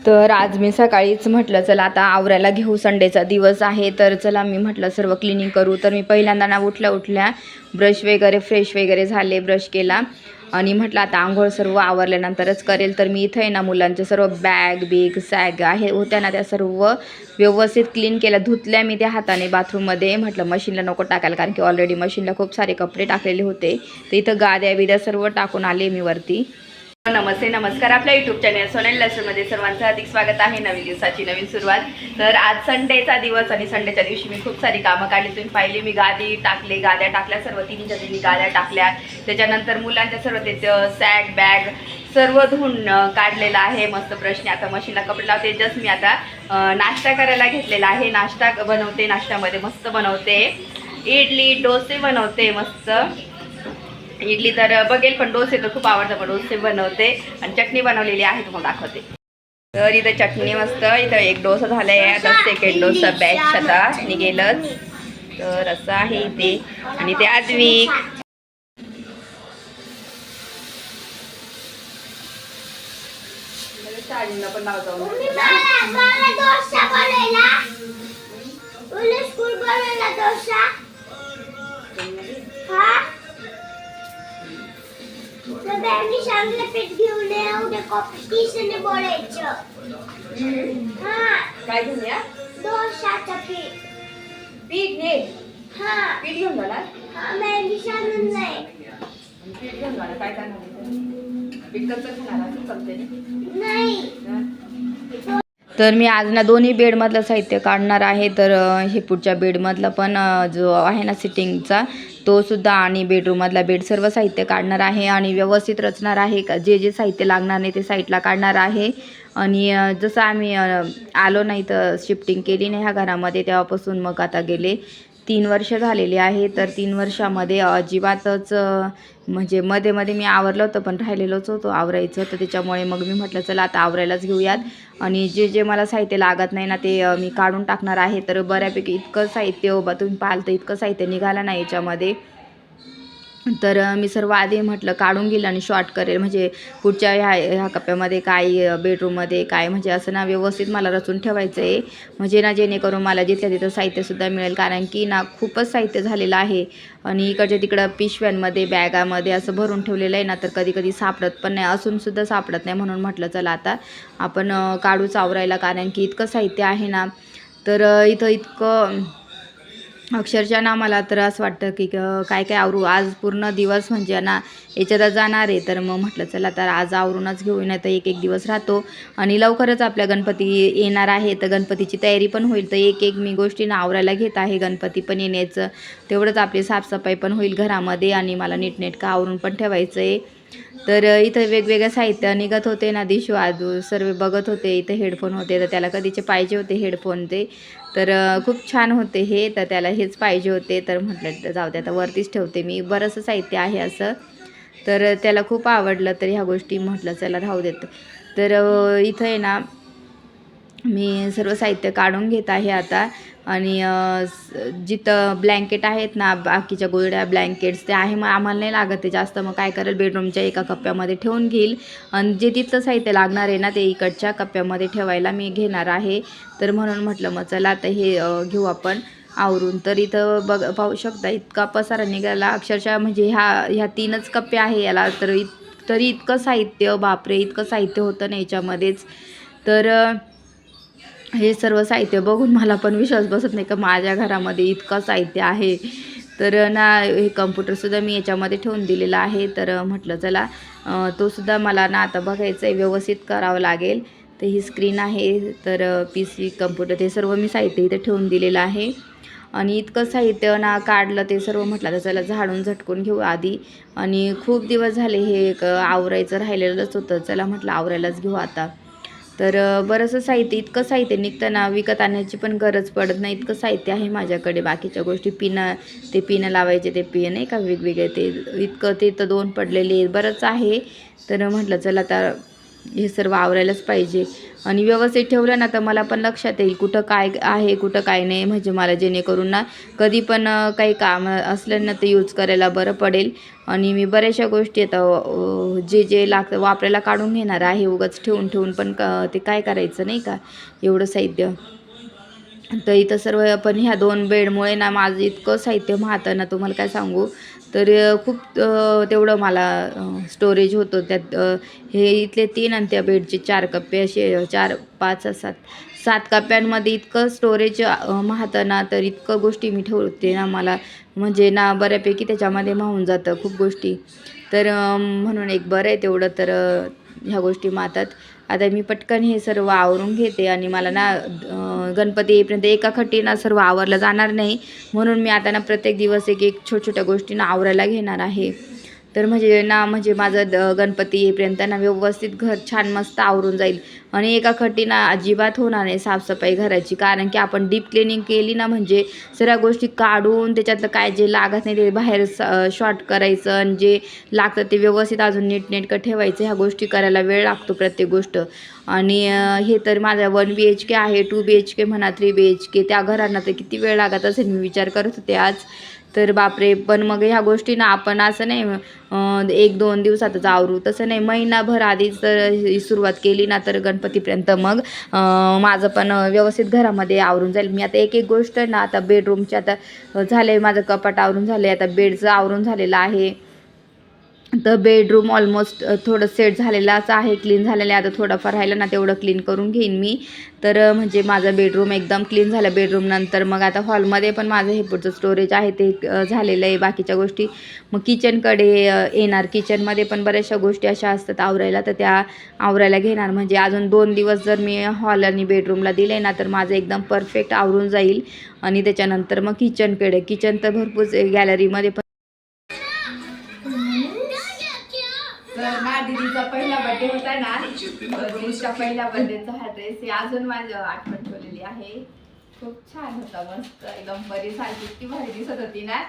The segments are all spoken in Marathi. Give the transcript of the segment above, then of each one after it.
तर आज मी सकाळीच म्हटलं चला आता आवरायला घेऊ, संडेचा दिवस आहे तर चला मी म्हटलं सर्व क्लिनिंग करू. तर मी पहिल्यांदा ना उठल्या ब्रश वगैरे फ्रेश वगैरे झाले, ब्रश केला आणि म्हटलं आता आंघोळ सर्व आवरल्यानंतरच करेल. तर मी इथं आहे ना मुलांच्या सर्व बॅग सॅग आहे होत्या ना त्या सर्व व्यवस्थित क्लीन केल्या, धुतल्या मी त्या हाताने बाथरूममध्ये. म्हटलं मशीनला नको टाकायला कारण की ऑलरेडी मशीनला खूप सारे कपडे टाकलेले होते. तर इथं गाद्या बिद्या सर्व टाकून आले मी वरती. नमस्कार आपल्या यूट्यूब चॅनल सोनेल लसमध्ये सर्वांचं हार्दिक स्वागत आहे. नवीन दिवसाची नवीन सुरुवात. तर आज संडेचा दिवस आणि संडेच्या दिवशी मी खूप सारी कामं काढली. तुम्ही पाहिली मी गाद्या टाकल्या सर्व, तिन्हीच्या तिन्ही गाद्या टाकल्या. त्याच्यानंतर मुलांच्या सर्व ते सॅग बॅग सर्व धुवून काढलेलं आहे मस्त ब्रशने. आता मशीनला कपडे लावते. जस्ट मी आता नाश्ता करायला घेतलेला आहे. नाश्ता बनवते, नाश्त्यामध्ये मस्त बनवते इडली डोसे बनवते मस्त. इडली तर बघेल पण डोसे तर खूप आवडतं, पण डोसे बनवते आणि चटणी बनवलेली आहे तुम्हाला दाखवते. तर इथं चटणी मस्त, इथं एक डोसा झालाय, आता सेकंड डोसा बॅच आता निघेलच. तर असं आहे ते. आणि ते आद्विक पण नाव जाऊन मी चांगलं पीठ घेऊन ये, उद्या कॉम्पिटिशन बोलायचं. काय घेऊन या? डोशाचं पीठ ने पीठ घेऊन जाणार. मी सांगून नाही पीठ घेऊन जाणार. काय करणार? पीठ कसं खाणार? चालते नाही. तर मी आज ना दोन्ही बेडमधलं साहित्य काढणार आहे. तर हे पुढच्या बेडमधलं पण जो आहे ना सिटिंगचा तो सुद्धा आणि बेडरूममधला बेड सर्व साहित्य काढणार आहे आणि व्यवस्थित रचणार आहे. जे जे साहित्य लागणार नाही ते साईडला काढणार आहे. आणि जसं आम्ही आलो नाही तर शिफ्टिंग केली नाही ह्या घरामध्ये तेव्हापासून मग आता गेले 3 वर्ष झालेली आहे. तर 3 वर्षामध्ये अजिबातच म्हणजे मध्ये मी आवरलं होतं पण राहिलेलंच होतं आवरायचं. तर त्याच्यामुळे मग मी म्हटलं चला आता आवरायलाच घेऊयात. आणि जे जे मला साहित्य लागत नाही ना ते मी काढून टाकणार आहे. तर बऱ्यापैकी इतकं साहित्य तुम्ही पाहाल तर इतकं साहित्य निघालं नाही याच्यामध्ये. तर मी सर्व आधी म्हटलं काढून घेईल आणि शॉर्ट करेल, म्हणजे पुढच्या ह्या कप्प्यामध्ये काय बेडरूममध्ये काय म्हणजे असं ना व्यवस्थित मला रचून ठेवायचं आहे. म्हणजे ना जेणेकरून मला जिथल्या तिथं साहित्यसुद्धा मिळेल, कारण की ना खूपच साहित्य झालेलं आहे. आणि इकडच्या तिकडं पिशव्यांमध्ये बॅगामध्ये असं भरून ठेवलेलं आहे ना, तर कधी कधी सापडत पण नाही, असूनसुद्धा सापडत नाही. म्हणून म्हटलं चला आता आपण काढूच आवरायला, कारण की इतकं साहित्य आहे ना. तर इथं इतकं अक्षरशः ना मला तर असं वाटतं की काय आवरू आज पूर्ण दिवस म्हणजे ना याच्यातच जाणार आहे. तर मग म्हटलं चला तर आज आवरूनच घेऊ, नाही तर एक दिवस राहतो. आणि लवकरच आपल्या गणपती येणार आहे तर गणपतीची तयारी पण होईल. तर एक मी गोष्टीनं आवरायला घेत आहे. गणपती पण येण्याचं तेवढंच आपली साफसफाई पण होईल घरामध्ये आणि मला नीटनेटकं आवरून पण ठेवायचं आहे. तर इथं वेगवेगळं साहित्य निघत होते ना, दिशू आजू सर्व बघत होते. इथं हेडफोन होते तर त्याला कधीचे पाहिजे होते हेडफोन ते. तर खूप छान होते हे, तर त्याला हेच पाहिजे होते. तर म्हटलं जाऊ दे आता वरतीच ठेवते मी, बरंचसं साहित्य आहे असं. तर त्याला खूप आवडलं तर ह्या गोष्टी म्हटलं चला राहू देत. तर इथं आहे ना मी सर्व साहित्य काढून घेत आहे आता. आणि जिथं ब्लँकेट आहेत ना बाकीच्या गोळड्या ब्लँकेट्स ते आहे, मग आम्हाला नाही लागत ते जास्त. मग काय करेल बेडरूमच्या एका कप्प्यामध्ये ठेवून घेईल आणि जे तिथलं साहित्य लागणार आहे ना ते इकडच्या कप्प्यामध्ये ठेवायला मी घेणार आहे. तर म्हणून म्हटलं मग चला आता हे घेऊ आपण आवरून. तर इथं पाहू शकता इतका पसारा निघाला अक्षरशः, म्हणजे ह्या 3च कप्पे आहे याला. तर तरी इतकं साहित्य, बापरे इतकं साहित्य होतं ना याच्यामध्येच. तर हे सर्व साहित्य बघून मला पण विश्वास बसत नाही का माझ्या घरामध्ये इतकं साहित्य आहे. तर ना हे कम्प्युटरसुद्धा मी याच्यामध्ये ठेवून दिलेला आहे. तर म्हटलं चला तोसुद्धा मला ना आता बघायचं आहे, व्यवस्थित करावं लागेल. तर ही स्क्रीन आहे, तर PC कम्प्युटर ते सर्व मी साहित्य इथे ठेवून दिलेलं आहे. आणि इतकं साहित्य ना काढलं ते सर्व. म्हटलं तर चला झाडून झटकून घेऊ आधी. आणि खूप दिवस झाले हे आवरायचं राहिलेलंच होतं, चला म्हटलं आवरायलाच घेऊ आता. तर बरंचसं साहित्य, इतकं साहित्य निघतं ना विकत आणण्याची पण गरज पडत नाही, इतकं साहित्य आहे माझ्याकडे. बाकीच्या गोष्टी पिनं लावायचे ते पिन नाही का वेगवेगळे, ते इतकं ते तर 2 पडलेले बरंच आहे. तर म्हटलं चला आता हे सर्व आवरायलाच पाहिजे. आणि व्यवस्थित ठेवलं ना तर मला पण लक्षात येईल कुठं काय आहे कुठं काय नाही, म्हणजे मला जेणेकरून ना कधी पण काही काम असलं ना ते यूज करायला बरं पडेल. आणि मी बऱ्याचशा गोष्टी आता जे जे लागतं वापरायला काढून घेणार आहे. उगाच ठेवून ठेवून पण ते काय करायचं नाही का एवढं साहित्य. तर इथं सर्व पण ह्या 2 बेडमुळे ना माझं इतकं साहित्य महातं ना तुम्हाला काय सांगू. तर खूप तेवढं मला स्टोरेज होतं त्यात. हे इथले 3 आणि त्या बेडचे 4 कप्पे असे 4 5 7 7 कप्प्यांमध्ये इतकं स्टोरेज महातं ना, तर इतकं गोष्टी मी ठेवते ना मला म्हणजे ना बऱ्यापैकी त्याच्यामध्ये मावून जातं खूप गोष्टी. तर म्हणून एक बरं आहे तेवढं तर ह्या गोष्टी मातात. आता मी पटकन हे सर्व आवरून घेते आणि मला ना गणपती येईपर्यंत एका खट्टीनं सर्व आवरलं जाणार नाही, म्हणून मी आता ना प्रत्येक दिवस एक एक छोट्या गोष्टींना आवरायला घेणार आहे. तर म्हणजे ना म्हणजे माझं गणपती येईपर्यंत ना व्यवस्थित घर छान मस्त आवरून जाईल. आणि एका खट्टीनं अजिबात होणार नाही साफसफाई घराची, कारण की आपण डीप क्लिनिंग केली ना म्हणजे सगळ्या गोष्टी काढून त्याच्यातलं काय जे लागत नाही ते बाहेर शॉर्ट करायचं आणि जे लागतं ते व्यवस्थित अजून नीटनेटकं ठेवायचं. ह्या गोष्टी करायला वेळ लागतो प्रत्येक गोष्ट. आणि हे तर माझा 1 BHK आहे, 2 BHK म्हणा, 3 BHK त्या घरांना तर किती वेळ लागत असेल मी विचार करत होते आज. तर बापरे. पण मग ह्या गोष्टी ना आपण असं नाही 1-2 दिवसातच आवरू, तसं नाही, महिनाभर आधीच तर ही सुरुवात केली ना तर गणपतीपर्यंत मग माझं पण व्यवस्थित घरामध्ये आवरून जाईल. मी आता एक एक गोष्ट ना आता बेडरूमची आता झाले, माझं कपाट आवरून झाले, आता बेडचं आवरून झालेलं आहे. तर बेडरूम ऑलमोस्ट थोडं सेट झालेलाच आहे, क्लीन झालेलं आहे. आता थोडंफार राहिलं ना तेवढं क्लीन करून घेईन मी. तर म्हणजे माझं बेडरूम एकदम क्लीन झालं. बेडरूमनंतर मग आता हॉलमध्ये पण माझं हे पुढचं स्टोरेज आहे ते झालेलं आहे, बाकीच्या गोष्टी. मग किचनकडे येणार. किचनमध्ये पण बऱ्याचशा गोष्टी अशा असतात आवरायला, तर त्या आवरायला घेणार. म्हणजे अजून 2 दिवस जर मी हॉल आणि बेडरूमला दिले ना तर माझं एकदम परफेक्ट आवरून जाईल. आणि त्याच्यानंतर मग किचनकडे, किचन तर भरपूर गॅलरीमध्ये पण. तर माझ्या दीदीचा पहिला बर्थडे होता ना, दीदीच्या पहिल्या बर्थडेचा हा ड्रेस हे अजून माझ्या आठवण ठेवलेली आहे. खूप छान होता, मस्त एकदम बरी सारखी, इतकी भारी दिसत होती ना.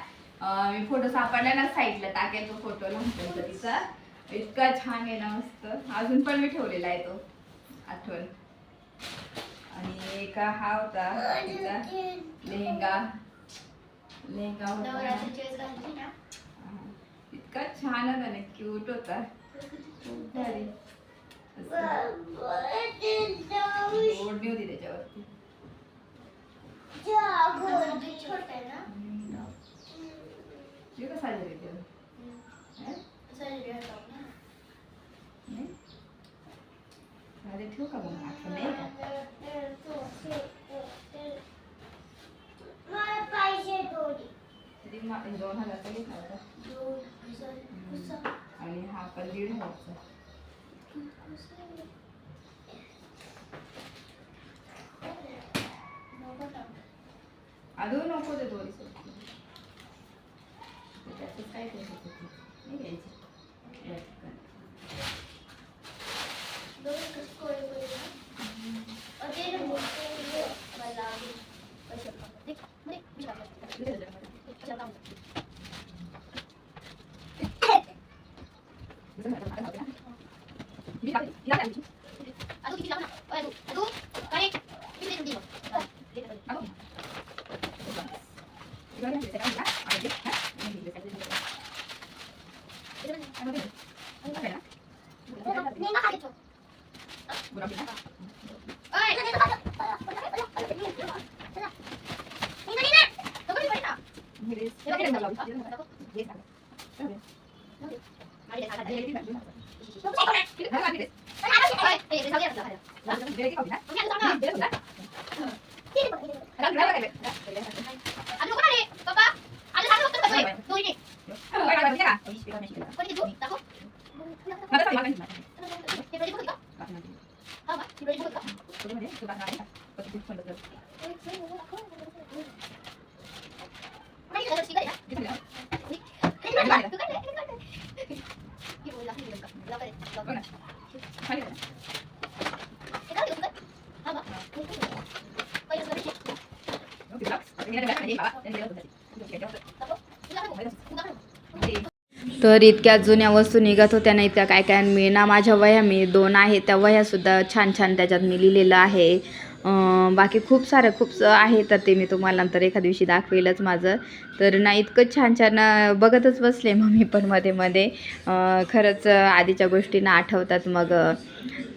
मी फोटो सापडला ना साईडला टाकेल तो फोटो लहानपणचा तिचा, इतका छान आहे ना मस्त. अजून पण मी ठेवलेला आहे तो आठवण. आणि एक हा होता तिचा लेहंगा होता, इतका छान होता ना, क्यूट होता, खूप भारी. ओढणी होती त्याच्यावरती. कसा ठेवू का मग आठवण नाही का? तरी 2000चा घेतला होता आणि हा पण 1500चा. अजून नको ते दोरी त्याच्यात काय नाही घ्यायचं. तर इतक्या जुन्या वस्तू निघत होत्या ना, इतक्या काय काय मी ना माझ्या वह्या मी 2 आहेत त्या वह्यासुद्धा छान छान त्याच्यात मी लिहिलेलं आहे. बाकी खूप आहे तर ते मी तुम्हाला नंतर एखाद्या दिवशी दाखवेलच माझं. तर ना इतकं छान छान बघतच बसले मग मी पण मध्ये मध्ये. खरंच आधीच्या गोष्टींना आठवतात मग.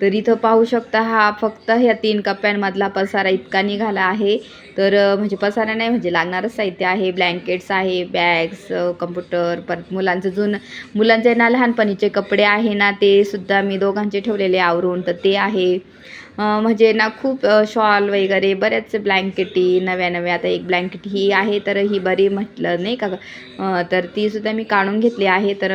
तर इथं पाहू शकता हा फक्त ह्या 3 कप्प्यांमधला पसारा इतका निघाला आहे. तर म्हणजे पसारा नाही म्हणजे लागणारच साहित्य आहे. ब्लँकेट्स आहे, बॅग्स, कम्प्युटर, परत मुलांचे ना लहानपणीचे कपडे आहे ना ते सुद्धा मी दोघांचे ठेवलेले आवरून तर ते आहे. म्हणजे ना खूप शॉल वगैरे बऱ्याच ब्लँकेटी नव्या आता एक ब्लँकेट ही आहे तर ही बरी म्हटलं नाही का. तर ती सुद्धा मी काढून घेतली आहे. तर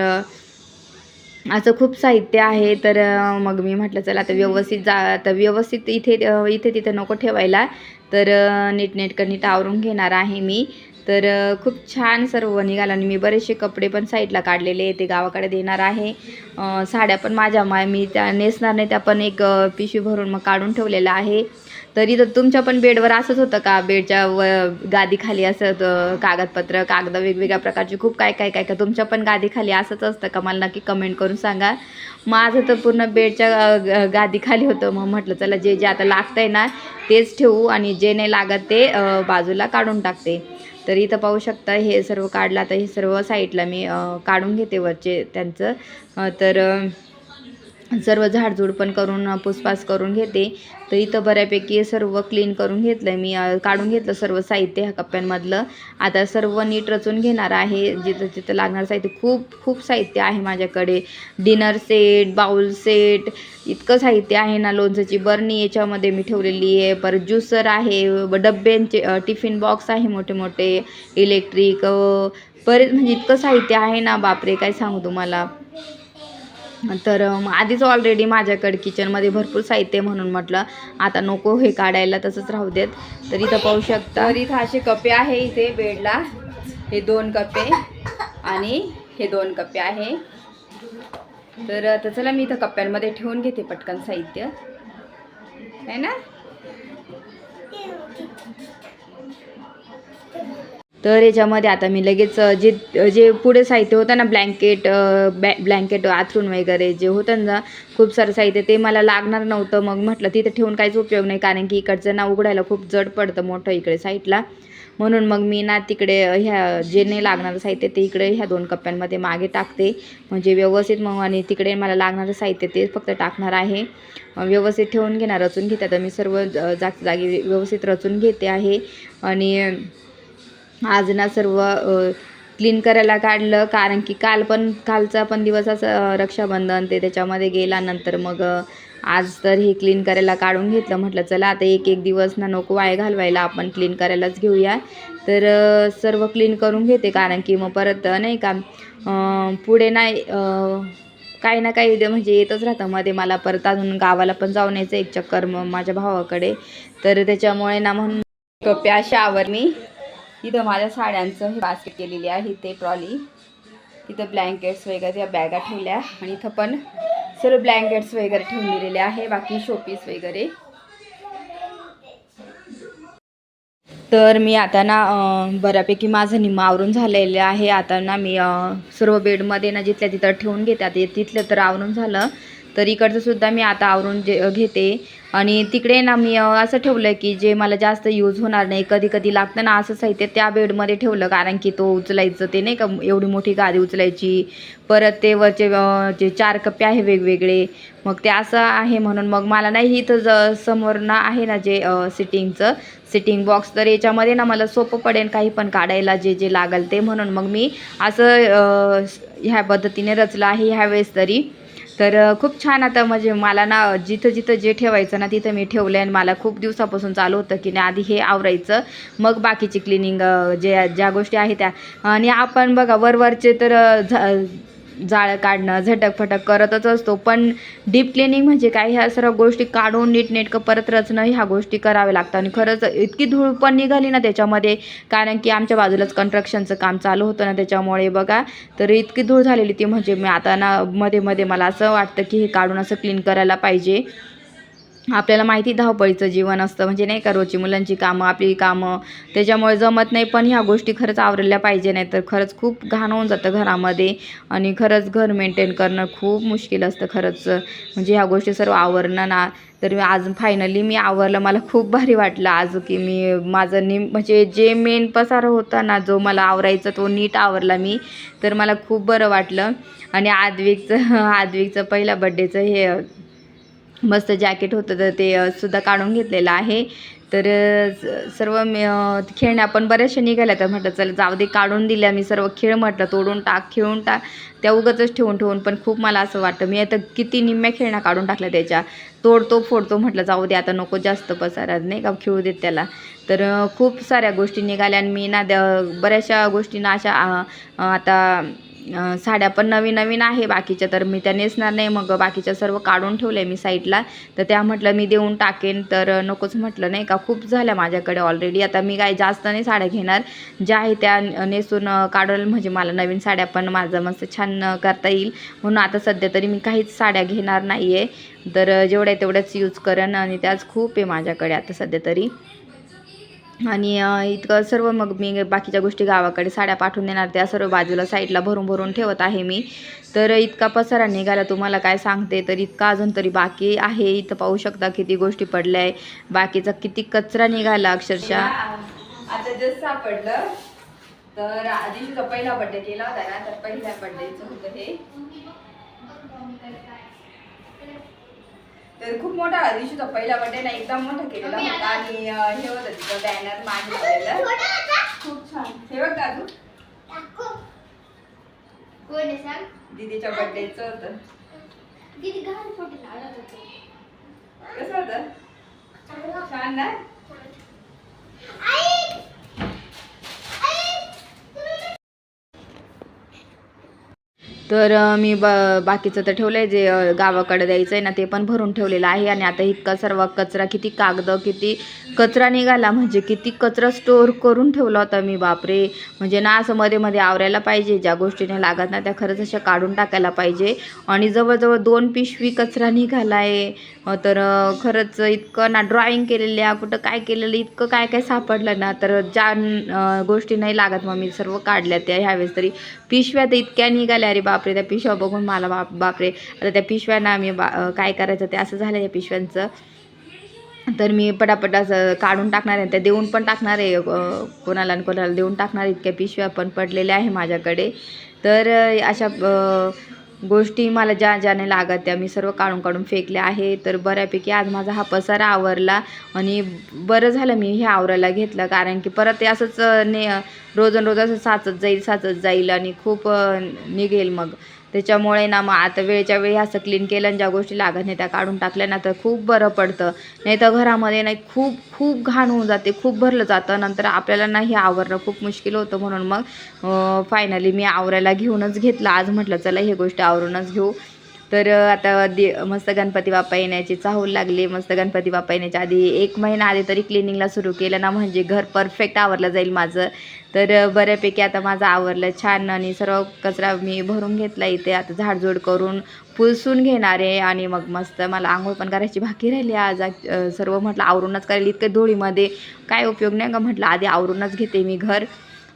असं खूप साहित्य आहे. तर मग मी म्हटलं चला आता व्यवस्थित इथे तिथे नको ठेवायला. तर नीटनेटकं नीट आवरून घेणार आहे मी. तर खूप छान सर्व निघालं आणि मी बरेचसे कपडे पण साईडला काढलेले ते गावाकडे देणार आहे. साड्या पण मी त्या नेसणार नाही त्या पण एक पिशवी भरून मग काढून ठेवलेलं आहे. तरी तर तुमच्या पण बेडवर असंच होतं का? बेडच्या गादीखाली असं कागद वेगवेगळ्या प्रकारचे खूप काय तुमच्या पण गादीखाली असंच असतं का? मला नक्की कमेंट करून सांगा. माझं तर पूर्ण बेडच्या गादीखाली होतं. मग म्हटलं चला जे जे आता लागतंय ना तेच ठेवू आणि जे नाही लागत ते बाजूला काढून टाकते. तर इथं पाहू शकता हे सर्व काढलं. आता हे सर्व साईडला मी काढून घेते वरचे त्यांचं. तर सर्व झाडझूड पण करून पुसपास करून घेते. तर इथं बऱ्यापैकी सर्व क्लीन करून घेतलं मी. काढून घेतलं सर्व साहित्य ह्या कप्प्यांमधलं. आता सर्व नीट रचून घेणार आहे. जिथं लागणार साहित्य खूप साहित्य आहे माझ्याकडे. डिनर सेट, बाउल सेट इतकं साहित्य आहे ना. लोणच्याची बरणी याच्यामध्ये मी ठेवलेली आहे. परत ज्युसर आहे, डब्यांचे टिफिन बॉक्स आहे मोठे इलेक्ट्रिक. बरेच म्हणजे इतकं साहित्य आहे ना बापरे काय सांगू तुम्हाला. तर आधीच ऑलरेडी माझ्याकडे किचनमध्ये भरपूर साहित्य म्हणून म्हटलं आता नको हे काढायला तसंच राहू देत. तर इथं पाहू शकता. तर इथं असे कप्पे आहे इथे बेडला. हे 2 कप्पे आणि हे 2 कप्पे आहे. तर आता चला मी इथं कप्प्यांमध्ये ठेवून घेते पटकन साहित्य आहे ना. तर याच्यामध्ये आता मी लगेच जे पुढे साहित्य होतं ना ब्लँकेट आथरून वगैरे जे होतं ना खूप सारं साहित्य ते मला लागणार नव्हतं. मग म्हटलं तिथे ठेवून काहीच उपयोग नाही कारण की इकडचं ना उघडायला खूप जड पडतं मोठं इकडे साईडला. म्हणून मग मी ना तिकडे ह्या जे नाही लागणारं साहित्य ते इकडे ह्या 2 कप्प्यांमध्ये मागे टाकते. म्हणजे व्यवस्थित मग आणि तिकडे मला लागणारं साहित्य ते फक्त टाकणार आहे. व्यवस्थित ठेवून घेणार रचून घेते. आता मी सर्व जागी व्यवस्थित रचून घेते आहे. आणि आज ना सर्व क्लीन करायला काढलं कारण की कालचा पण दिवस असं रक्षाबंधन ते त्याच्यामध्ये गेला. नंतर मग आज तर हे क्लीन करायला काढून घेतलं. म्हटलं चला आता एक दिवस ना नको वाया घालवायला आपण क्लीन करायलाच घेऊया. तर सर्व क्लीन करून घेते कारण की मग परत नाही का पुढे नाही काही ना काही म्हणजे येतच राहतं मध्ये. मला परत अजून गावाला पण जाऊन यायचं एक चक्कर मग माझ्या भावाकडे. तर त्याच्यामुळे ना म्हणून कप्पे अशावर मी इथं माझ्या साड्यांचं हे बास्केट केलेली आहे ते ट्रॉली. तिथं ब्लँकेट्स वगैरे त्या बॅगा ठेवल्या आणि इथं पण सर्व ब्लँकेट्स वगैरे ठेवून दिलेले आहे. बाकी शोपीस वगैरे. तर मी आता ना बऱ्यापैकी माझं निम्मं आवरून झालेलं आहे. आता ना मी सर्व बेडमध्ये ना जिथल्या तिथं ठेवून घेते. आता तिथलं तर आवरून झालं. तर इकडचं सुद्धा मी आता आवरून घेते. आणि तिकडे ना मी असं ठेवलं की जे मला जास्त यूज होणार नाही कधी लागतं ना असं साहित्य त्या बेडमध्ये ठेवलं कारण की तो उचलायचं ते नाही का एवढी मोठी गादी उचलायची. परत ते वरचे जे 4 कप्पे आहे वेगवेगळे मग ते असं आहे म्हणून मग मला नाही इथं समोर ना आहे ना जे सिटिंग बॉक्स. तर याच्यामध्ये ना मला सोपं पडेल काही पण काढायला जे लागेल ते. म्हणून मग मी असं ह्या पद्धतीने रचलं आहे ह्यावेळेस तरी. तर खूप छान आता म्हणजे मला ना जिथं जे ठेवायचं ना तिथं मी ठेवलं. आणि मला खूप दिवसापासून चालू होतं की नाही आधी हे आवरायचं मग बाकीची क्लिनिंग ज्या गोष्टी आहेत त्या. आणि आपण बघा वरचे तर जाळं काढणं झटकफटक करतच असतो. पण डीप क्लिनिंग म्हणजे काय ह्या सर्व गोष्टी काढून नीटनेटकं परत रचणं ह्या गोष्टी कराव्या लागतात. आणि खरंच इतकी धूळ पण निघाली ना त्याच्यामध्ये कारण की आमच्या बाजूलाच कन्स्ट्रक्शनचं काम चालू होतं ना त्याच्यामुळे बघा. तर इतकी धूळ झालेली ती म्हणजे मी आता ना मध्ये मला असं वाटतं की हे काढून असं क्लीन करायला पाहिजे. आपल्याला माहिती धावपळीचं जीवन असतं, म्हणजे नाही का, रोजची मुलांची कामं, आपली कामं, त्याच्यामुळे जमत नाही. पण ह्या गोष्टी खरंच आवरल्या पाहिजे, नाही तर खरंच खूप घाण होऊन जातं घरामध्ये आणि खरंच घर मेंटेन करणं खूप मुश्किल असतं खरंच. म्हणजे ह्या गोष्टी सर्व आवरणं ना, तर आज फायनली मी आवरलं. मला खूप भारी वाटलं आज की मी माझं म्हणजे जे मेन पसारा होता ना, जो मला आवरायचा, तो नीट आवरला मी. तर मला खूप बरं वाटलं. आणि आद्विकचं पहिल्या बड्डेचं हे मस्त जॅकेट होतं, तर ते सुद्धा काढून घेतलेलं आहे. तर सर्व खेळण्या पण बऱ्याचशा निघाल्या, तर म्हटलं चल जाऊ दे, काढून दिल्या मी सर्व खेळ. म्हटलं तोडून टाक, खेळून टाक, त्या उगाचच ठेवून पण खूप मला असं वाटतं, मी आता किती निम्म्या खेळण्या काढून टाकल्या त्याच्या. तोडतो फोडतो, म्हटलं जाऊ दे आता, नको जास्त पसारा, नाही का, खेळू देत त्याला. तर खूप साऱ्या गोष्टी निघाल्या आणि मी ना बऱ्याचशा गोष्टींना अशा आता साड्या पण नवीन नवीन आहे बाकीच्या, तर मी त्या नेसणार नाही. मग बाकीच्या सर्व काढून ठेवल्या मी साईडला. तर त्या म्हटलं मी देऊन टाकेन, तर नकोच म्हटलं, नाही का, खूप झाल्या माझ्याकडे ऑलरेडी. आता मी काय जास्त नाही साड्या घेणार, ज्या आहे त्या नेसून काढून, म्हणजे मला नवीन साड्या पण माझं मस्त छान करता येईल. म्हणून आता सध्या तरी मी काहीच साड्या घेणार नाही आहे. तर जेवढ्या तेवढ्याच यूज करेन, आणि त्याच खूप आहे माझ्याकडे आता सध्या तरी. आणि इतकं सर्व मग मी बाकीच्या गोष्टी गावाकडे साड्या पाठवून देणार, त्या सर्व बाजूला साईडला भरून भरून ठेवत आहे मी. तर इतका पसारा निघाला, तुम्हाला काय सांगते. तर इतका अजून तरी बाकी आहे. इथं पाहू शकता किती गोष्टी पडल्या आहे, बाकीचा किती कचरा निघाला अक्षरशः. आता जस्ट सापडलं. तर आधीचा पहिला बड्डे केला होता ना, तर पहिल्या बड्डेचं होतं हे. तर खूप मोठा दिवशीचा पहिला बड्डे ना, एकदम मोठा केलेला होता. आणि हे होतं तिथं बॅनर मागवलेलं, खूप छान. हे बघ का तू, दीदीच्या बड्डेचं होतं. कसं होतं, छान ना. तर मी बाकीचं तर ठेवलं आहे, जे गावाकडे द्यायचं आहे ना, ते पण भरून ठेवलेलं आहे. आणि आता इतका सर्व कचरा, किती कागद, किती कचरा निघाला, म्हणजे किती कचरा स्टोअर करून ठेवला होता मी, बापरे. म्हणजे ना असं मध्ये मध्ये आवरायला पाहिजे, ज्या गोष्टीने लागत ना त्या खरंच अशा काढून टाकायला पाहिजे. आणि जवळजवळ 2 पिशवी कचरा निघाला आहे. तर खरंच इतकं ना, ड्रॉइंग केलेल्या, कुठं काय केलेलं, इतकं काय काय सापडलं ना. तर ज्या गोष्टी नाही लागत मग मी सर्व काढल्या त्या ह्यावेळेस. तरी पिशव्या तर इतक्या निघाल्या, अरे बापरे. त्या पिशव्या बघून मला बापरे, आता त्या पिशव्यांना आम्ही काय करायचं ते असं झालं या पिशव्यांचं. तर मी पटापट असं काढून टाकणार आहे, त्या देऊन पण टाकणार आहे, कोणाला कोणाला देऊन टाकणार. इतक्या पिशव्या पण पडलेल्या आहे माझ्याकडे. तर अशा गोष्टी मला ज्याने लागत त्या मी सर्व काढून काढून फेकल्या आहे. तर बऱ्यापैकी आज माझा हा पसारा आवरला. आणि बरं झालं मी हे आवरायला घेतलं, कारण की परत ते असंच रोज असं साचत जाईल आणि खूप निघेल मग. त्याच्यामुळे ना मग आता वेळच्या वेळी असं क्लीन केलं, आणि ज्या गोष्टी लागत नाही त्या काढून टाकल्या ना, तर खूप बरं पडतं. नाही तर घरामध्ये नाही खूप खूप घाण होऊन जाते, खूप भरलं जातं. नंतर आपल्याला ना हे आवरणं खूप मुश्किल होतं. म्हणून मग फायनली मी आवरायला घेऊनच घेतलं आज. म्हटलं चला हे गोष्टी आवरूनच घेऊ. तर आता मस्त गणपती बाप्पा येण्याची चाहूल लागली. मस्त गणपती बाप्पा येण्याच्या आधी 1 महिना आधी तरी क्लिनिंगला सुरू केलं ना, म्हणजे घर परफेक्ट आवरलं जाईल माझं. तर बऱ्यापैकी आता माझं आवरलं छान. आणि सर्व कचरा मी भरून घेतला इथे. आता झाडझूड करून पुसून घेणार आहे. आणि मग मस्त मला आंघोळ पण करायची बाकी राहिली आज. सर्व म्हटलं आवरूनच करेल, इतकं धुळीमध्ये काय उपयोग नाही का, म्हटलं आधी आवरूनच घेते मी घर.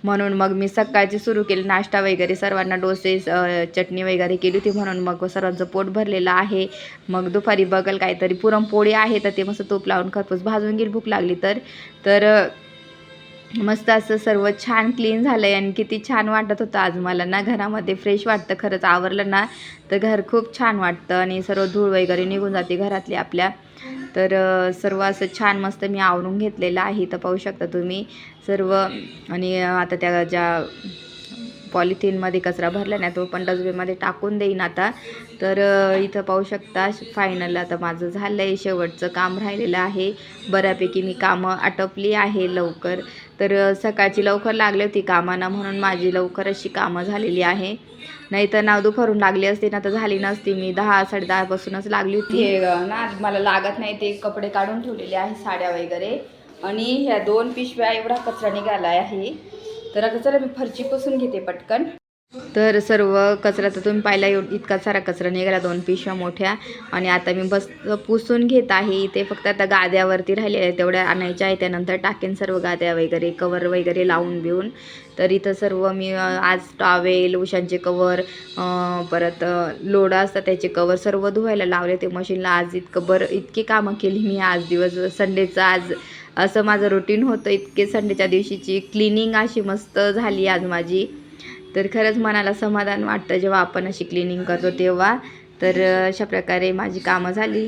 म्हणून मग मी सकाळची सुरू केली, नाश्ता वगैरे सर्वांना डोसे चटणी वगैरे केली होती. म्हणून मग सर्वांचं पोट भरलेलं आहे. मग दुपारी बघल काहीतरी पुरणपोळी आहे, तर ते मस्त तूप लावून खरपूस भाजून घेईल भूक लागली तर मस्त असं सर्व छान क्लीन झालं आहे. आणि किती छान वाटत होतं आज मला ना, घरामध्ये फ्रेश वाटतं खरंच. आवरलं ना तर घर खूप छान वाटतं, आणि सर्व धूळ वगैरे निघून जाते घरातली आपल्या. तर सर्व असं छान मस्त मी आवरून घेतलेलं आहे. तर पाहू शकता तुम्ही सर्व. आणि आता त्या ज्या पॉलिथिनमध्ये कचरा भरला नाही, तो पण डस्टबिनमध्ये टाकून देईन आता. तर इथं पाहू शकता फायनल आता माझं झालं आहे, शेवटचं काम राहिलेलं आहे. बऱ्यापैकी मी कामं आटोपली आहे लवकर. तर सकाळची लवकर लागली होती कामांना, म्हणून माझी लवकर अशी कामं झालेली आहे. नाही तर ना दुपारून लागली असती ना, तर झाली नसती. मी 10 10:30 पासूनच लागली होती. हे ना मला लागत नाही ते कपडे काढून ठेवलेले आहे, साड्या वगैरे. आणि ह्या 2 पिशव्या एवढा कचरा निघाला आहे. तर आता चला मी फरची पुसून घेते पटकन. तर सर्व कचरा तर तुम्ही पाहिला, इतका सारा कचरा निघाला, 2 पिशव्या मोठ्या. आणि आता मी बस पुसून घेत आहे. इथे फक्त आता गाद्यावरती राहिलेल्या आहेत तेवढ्या आणायच्या आहे. त्यानंतर टाकेन सर्व गाद्या वगैरे, कवर वगैरे लावून बिवून. तर इथं सर्व मी आज टॉवेल, उशांचे कवर, परत लोड असतात त्याचे कवर सर्व धुवायला लावले ते मशीनला. आज इतकी कामं केली मी आज दिवस संडेचं. आज असं माझं रुटीन होतं. इतके संडेच्या दिवशीची क्लिनिंग अशी मस्त झाली आज माझी. तर खरंच मनाला समाधान वाटतं जेव्हा आपण अशी क्लिनिंग करतो तेव्हा. तर अशा प्रकारे माझी कामं झाली.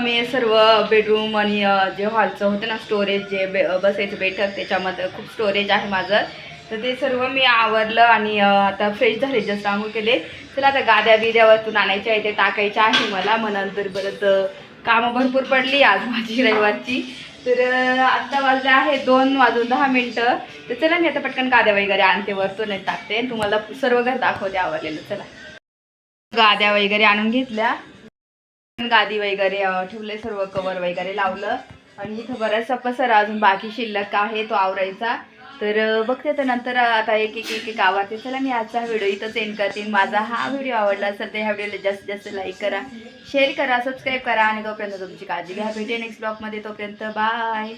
मी सर्व बेडरूम आणि जे हॉलचं होतं ना स्टोरेज, जे बसायचं बैठक, त्याच्यामध्ये खूप स्टोरेज आहे माझं. तर ते सर्व मी आवरलं आणि आता फ्रेश झाले, जस्ट आंघोळ केले. चला आता गाद्या बिद्यावरतून आणायच्या आहे, ते टाकायच्या आहे मला. मग नंतर परत कामं भरपूर पडली आज माझी रविवारची. तर आत्ता वाजले आहे 2:10. तर चला मी आता पटकन गाद्या वगैरे आणते वरतून टाकते, तुम्हाला सर्व घर दाखवते आवरलेलं. चला गाद्या वगैरे आणून घेतल्या, गादी वगैरे ठेवले, सर्व कवर वगैरे लावलं. आणि इथं बराचसा पसारा अजून बाकी शिल्लक आहे तो आवरायचा. तर बघते तर नंतर आता एक आवडते. चला मी आजचा व्हिडिओ इथंच एंड करते. माझा हा व्हिडिओ आवडला असेल तर ह्या व्हिडिओला जास्तीत जास्त लाईक करा, शेअर करा, सबस्क्राईब करा. आणि तोपर्यंत तुमची काळजी घ्या. भेटे नेक्स्ट ब्लॉगमध्ये. तोपर्यंत बाय.